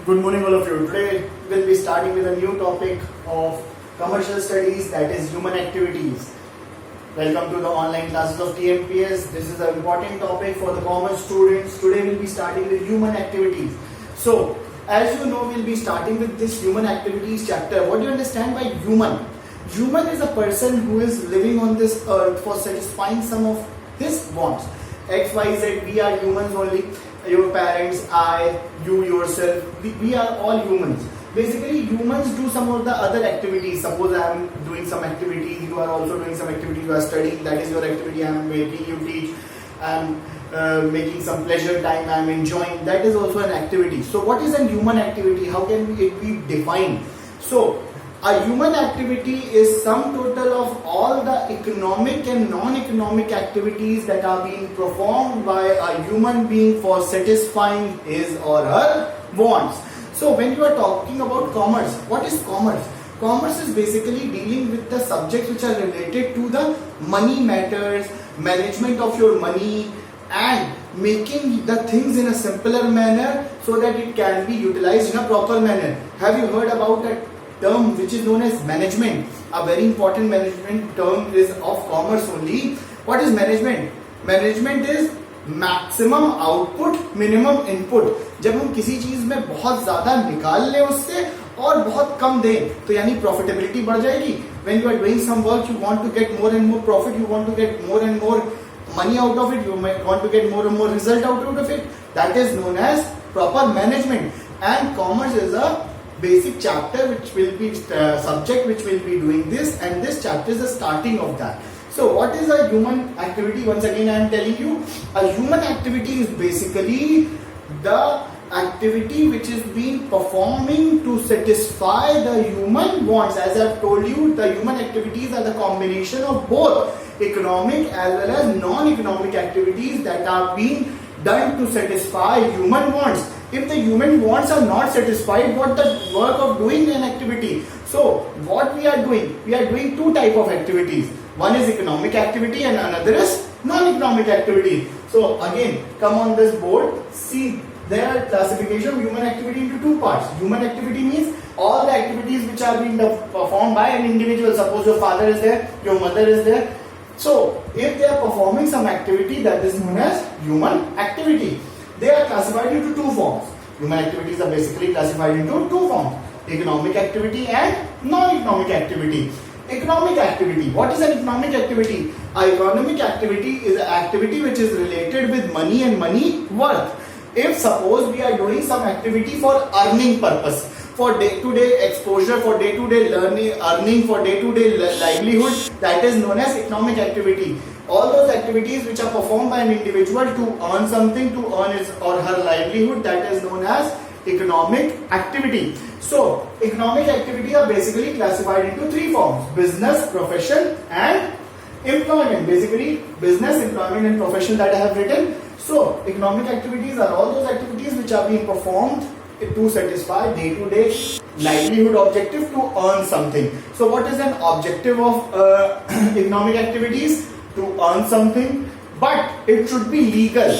Good morning all of you. Today we'll be starting with a new topic of commercial studies, that is human activities. Welcome to the online classes of TMPS. This is an important topic for the commerce students. Today we'll be starting with human activities. So as you know, we'll be starting with this human activities chapter. What do you understand by human? Human is a person who is living on this earth for satisfying some of his wants. X, Y, Z, we are humans only. Your parents, I, you yourself, we are all humans. Basically, humans do some of the other activities. Suppose I am doing some activity, you are also doing some activity, you are studying, that is your activity, I am making you teach, I am making some pleasure time, I am enjoying, that is also an activity. So what is a human activity? How can it be defined? So a human activity is sum total of all the economic and non-economic activities that are being performed by a human being for satisfying his or her wants. So when you are talking about commerce, what is commerce? Commerce is basically dealing with the subjects which are related to the money matters, management of your money, and making the things in a simpler manner so that it can be utilized in a proper manner. Have you heard about a term which is known as management? A very important management term is of commerce only. What is management? Management is maximum output minimum input. जब हम किसी चीज में बहुत ज्यादा निकाल लें उससे और बहुत कम दें तो यानी प्रॉफिटेबिलिटी बढ़ जाएगी. When you are doing some work, you want to get more and more profit, you want to get more and more money out of it, you want to get more and more result out of it. That is known as proper management. And commerce is a basic chapter which will be subject which will be doing this, and this chapter is the starting of that. So what is a human activity? Once again I am telling you, a human activity is basically the activity which is being performing to satisfy the human wants. As I have told you, the human activities are the combination of both economic as well as non-economic activities that are being done to satisfy human wants. If the human wants are not satisfied, what the work of doing an activity? So what we are doing two type of activities. One is economic activity and another is non-economic activity. So again, come on this board, see there are classification of human activity into two parts. Human activity means all the activities which are being performed by an individual. Suppose your father is there, your mother is there. So if they are performing some activity, that is known as human activity. They are classified into two forms. Human activities are basically classified into two forms: economic activity and non-economic activity. Economic activity. What is an economic activity? An economic activity is an activity which is related with money and money worth. If suppose we are doing some activity for earning purpose, for day-to-day exposure, for day-to-day learning, earning, for day-to-day livelihood, that is known as economic activity. All those activities which are performed by an individual to earn something, to earn his or her livelihood, that is known as economic activity. So economic activities are basically classified into three forms: business, profession and employment. Basically business, employment and profession that I have written. So economic activities are all those activities which are being performed to satisfy day-to-day livelihood objective, to earn something. So what is an objective of economic activities? To earn something, but it should be legal.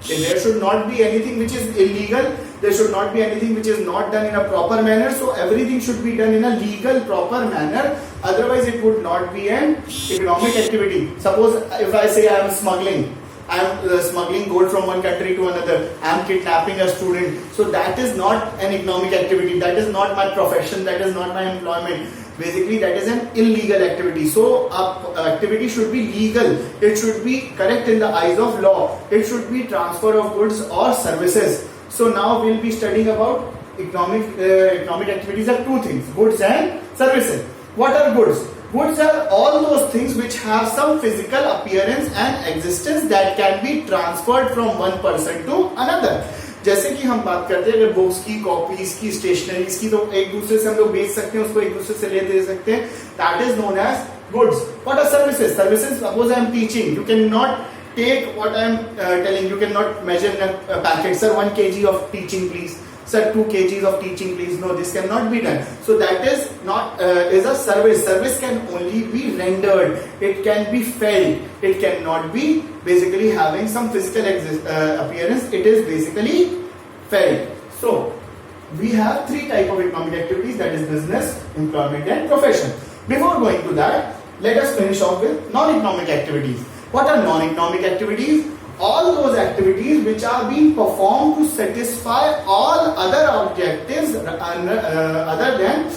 There should not be anything which is illegal. There should not be anything which is not done in a proper manner. So everything should be done in a legal, proper manner. Otherwise, it would not be an economic activity. Suppose if I say I am smuggling, I am smuggling gold from one country to another, I am kidnapping a student. So that is not an economic activity. That is not my profession. That is not my employment. Basically, that is an illegal activity. So, activity should be legal. It should be correct in the eyes of law. It should be transfer of goods or services. So now we will be studying about economic activities are two things: goods and services. What are goods? Goods are all those things which have some physical appearance and existence that can be transferred from one person to another. जैसे कि हम बात करते हैं अगर books की, copies की, stationeries की, तो एक दूसरे से हम लोग बेच सकते हैं, उसको एक दूसरे से ले दे सकते हैं. That is known as goods. What are services? Services, suppose I am teaching, you can not take what I am telling. You cannot measure in a packet. Sir, 1 kg of teaching please. Sir, 2 kgs of teaching please. No, this cannot be done. So that is not is a service. Service can only be rendered. It can be felt. It cannot be basically having some physical appearance. It is basically felt. So we have three type of economic activities, that is business, employment and profession. Before going to that, let us finish off with non-economic activities. What are non-economic activities? All those activities which are being performed to satisfy all other objectives other than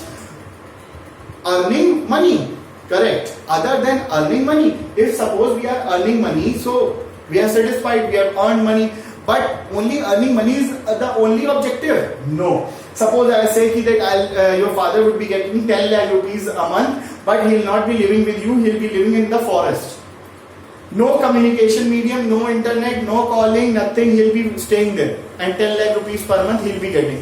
earning money. Correct. Other than earning money. If suppose we are earning money, so we are satisfied, we have earned money, but only earning money is the only objective. No. Suppose I say that your father would be getting 10 lakh rupees a month, but he will not be living with you, he will be living in the forest. No communication medium, no internet, no calling, nothing, he will be staying there. And 10 lakh rupees per month he will be getting.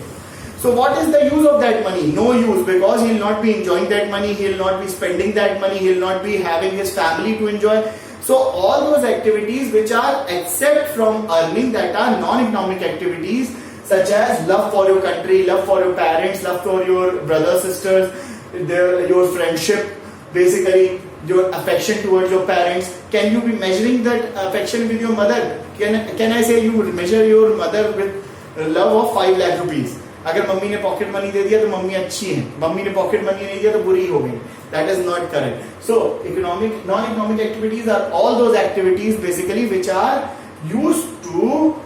So what is the use of that money? No use, because he will not be enjoying that money, he will not be spending that money, he will not be having his family to enjoy. So all those activities which are except from earning, that are non-economic activities, such as love for your country, love for your parents, love for your brothers, sisters, your friendship, basically your affection towards your parents. Can you be measuring that affection with your mother? Can I say you would measure your mother with love of 5 lakh rupees? अगर mummy ने pocket money दे दिया तो mummy अच्छी है, mummy ने pocket money नहीं दिया तो बुरी हो गई. That is not correct. So non-economic activities are all those activities basically which are used to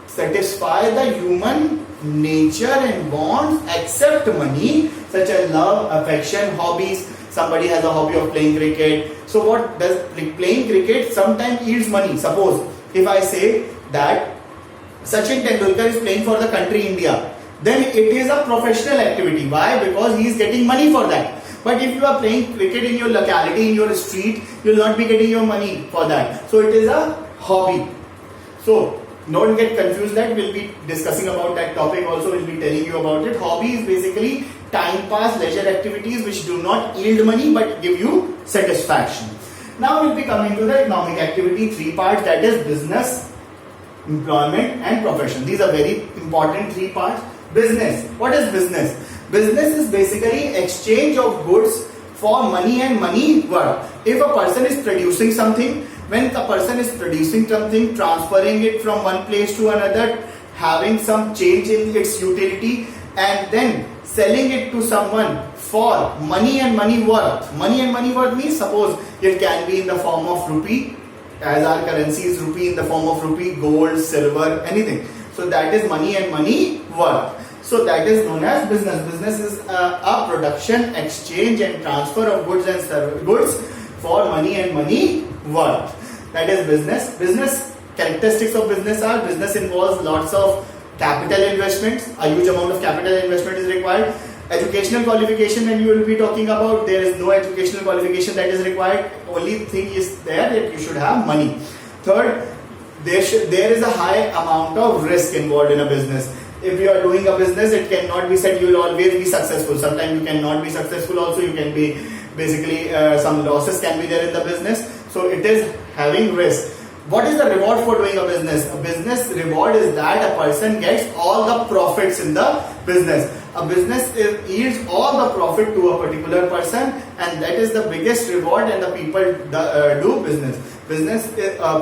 satisfy the human nature and bonds except money, such as love, affection, hobbies. Somebody has a hobby of playing cricket. So what does playing cricket sometimes yields money? Suppose if I say that Sachin Tendulkar is playing for the country India, then it is a professional activity. Why? Because he is getting money for that. But if you are playing cricket in your locality, in your street, you will not be getting your money for that. So it is a hobby. So don't get confused, that we'll be discussing about that topic also, we'll be telling you about it. Hobby is basically time pass, leisure activities which do not yield money but give you satisfaction. Now we'll be coming to the economic activity, three parts, that is business, employment and profession. These are very important three parts. Business. What is business? Business is basically exchange of goods for money and money worth. If a person is producing something, when the person is producing something, transferring it from one place to another, having some change in its utility, and then selling it to someone for money and money worth. Money and money worth means, suppose it can be in the form of rupee, as our currency is rupee, in the form of rupee, gold, silver, anything. So that is money and money worth. So that is known as business. Business is a production, exchange and transfer of goods and goods for money and money worth. That is business. Business characteristics of business are: business involves lots of capital investments, a huge amount of capital investment is required. Educational qualification, when you will be talking about, there is no educational qualification that is required. Only thing is there that you should have money. Third, there is a high amount of risk involved in a business. If you are doing a business, it cannot be said you will always be successful. Sometimes you cannot be successful also. You can be basically some losses can be there in the business. So it is having risk. What is the reward for doing a business? A business reward is that a person gets all the profits in the business. A business yields all the profit to a particular person, and that is the biggest reward, and the people do business. Business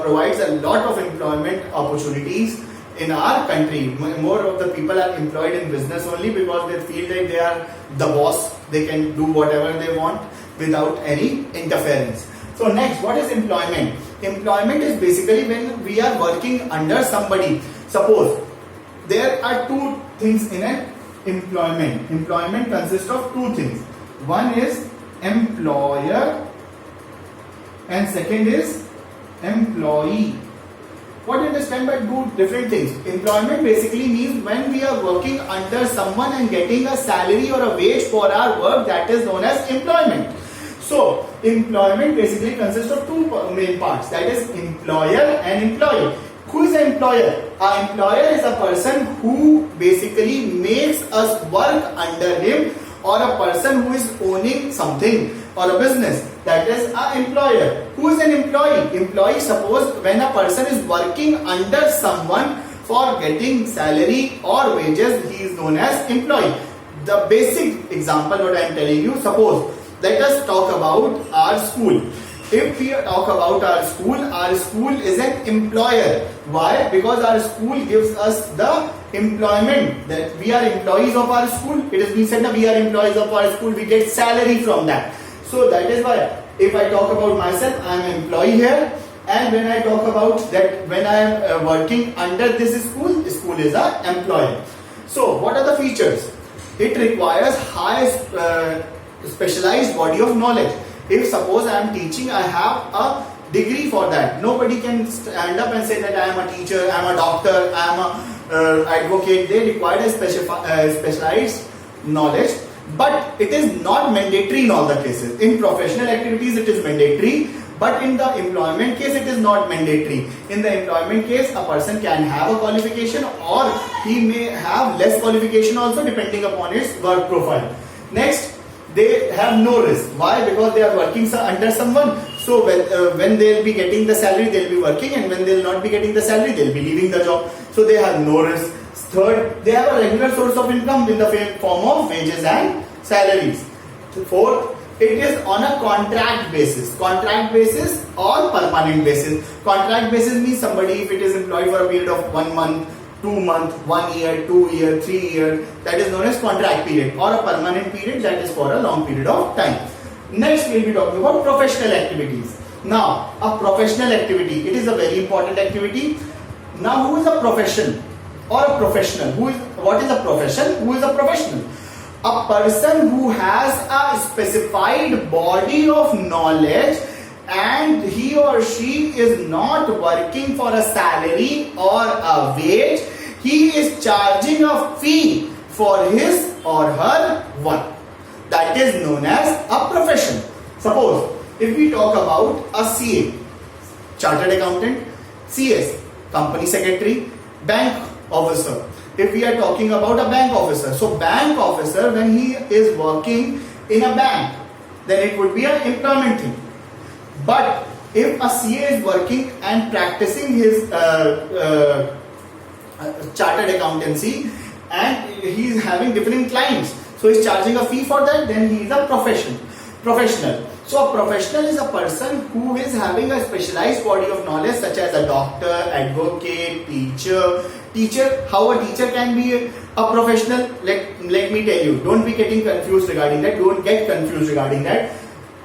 provides a lot of employment opportunities in our country. More of the people are employed in business only because they feel that they are the boss. They can do whatever they want without any interference. So next, what is employment? Employment is basically when we are working under somebody. Suppose there are two things in an employment. Employment consists of two things. One is employer and second is employee. What do you understand by two different things? Employment basically means when we are working under someone and getting a salary or a wage for our work, that is known as employment. So, employment basically consists of two main parts, that is employer and employee. Who is an employer? An employer is a person who basically makes us work under him, or a person who is owning something or a business. That is an employer. Who is an employee? Employee, suppose when a person is working under someone for getting salary or wages, he is known as employee. The basic example what I am telling you, suppose let us talk about our school. If we talk about our school is an employer. Why? Because our school gives us the employment, that we are employees of our school. It has been said that we are employees of our school, we get salary from that. So that is why if I talk about myself, I am an employee here, and when I talk about that when I am working under this school, school is an employer. So what are the features? It requires high specialized body of knowledge. If suppose I am teaching, I have a degree for that. Nobody can stand up and say that I am a teacher, I am a doctor, I am a advocate. They require a specialized knowledge, but it is not mandatory in all the cases. In professional activities it is mandatory, but in the employment case it is not mandatory. In the employment case, a person can have a qualification or he may have less qualification also, depending upon his work profile. Next, they have no risk. Why? Because they are working under someone. So when they will be getting the salary, they will be working, and when they will not be getting the salary, they will be leaving the job. So they have no risk. Third, they have a regular source of income in the form of wages and salaries. Fourth, it is on a contract basis or permanent basis. Contract basis means somebody, if it is employed for a period of 1 month, 2 months, 1 year, 2 year, 3 year, that is known as contract period, or a permanent period, that is for a long period of time. Next, we will be talking about professional activities. Now, a professional activity, it is a very important activity. Now, who is a profession or a professional? What is a profession? Who is a professional? A person who has a specified body of knowledge and he or she is not working for a salary or a wage. He is charging a fee for his or her work. That is known as a profession. Suppose if we talk about a CA, Chartered Accountant, CS, Company Secretary, Bank Officer. If we are talking about a bank officer, so bank officer, when he is working in a bank, then it would be an employment thing. But if a CA is working and practicing his chartered accountancy and he is having different clients, so he is charging a fee for that, then he is a professional. So a professional is a person who is having a specialized body of knowledge, such as a doctor, advocate, teacher. How a teacher can be a professional, let me tell you, don't be getting confused regarding that. Don't get confused regarding that.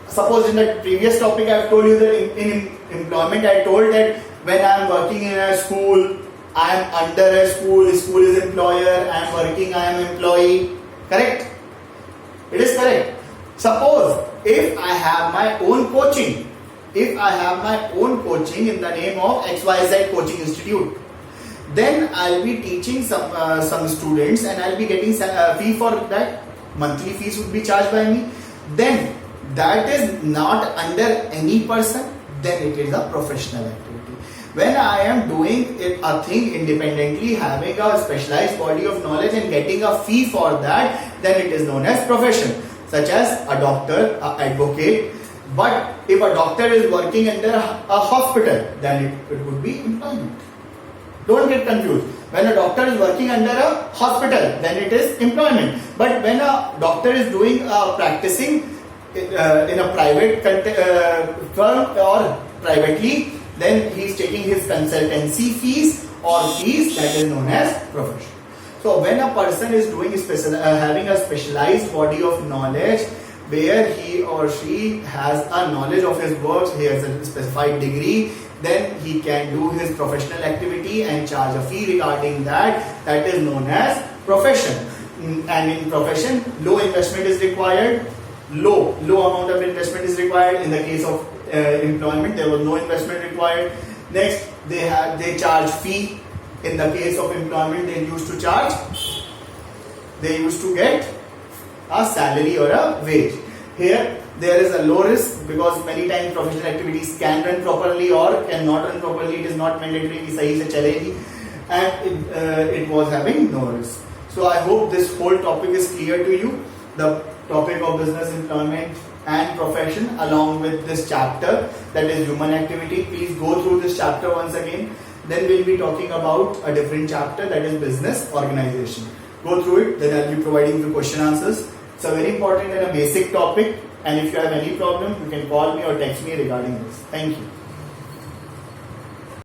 Suppose in the previous topic I have told you that in employment I told that when I am working in a school, I am under a school is employer, I am working, I am employee. Correct? It is correct. Suppose if I have my own coaching, in the name of XYZ Coaching Institute, then I'll be teaching some students and I'll be getting a fee for that. Monthly fees would be charged by me. Then that is not under any person, then it is a professional activity. When I am doing a thing independently, having a specialized body of knowledge and getting a fee for that, then it is known as profession, such as a doctor, an advocate. But if a doctor is working under a hospital, then it would be employment. Don't get confused. When a doctor is working under a hospital, then it is employment. But when a doctor is doing practicing in a private firm or privately, then he is taking his consultancy fees or fees, that is known as profession. So when a person is doing having a specialized body of knowledge, where he or she has a knowledge of his works, he has a specified degree, then he can do his professional activity and charge a fee regarding that. That is known as profession. And in profession, low investment is required. Low amount of investment is required. In the case of employment, there was no investment required. Next, they charge fee. In the case of employment, they used to get a salary or a wage. Here there is a low risk, because many times professional activities can run properly or cannot run properly. It is not mandatory कि सही से चलेगी, and it was having no risk. So I hope this whole topic is clear to you. The topic of business, employment and profession, along with this chapter, that is human activity. Please go through this chapter once again. Then we'll be talking about a different chapter, that is business organization. Go through it, then I'll be providing the question answers. It's a very important and a basic topic, and if you have any problem, you can call me or text me regarding this. Thank you.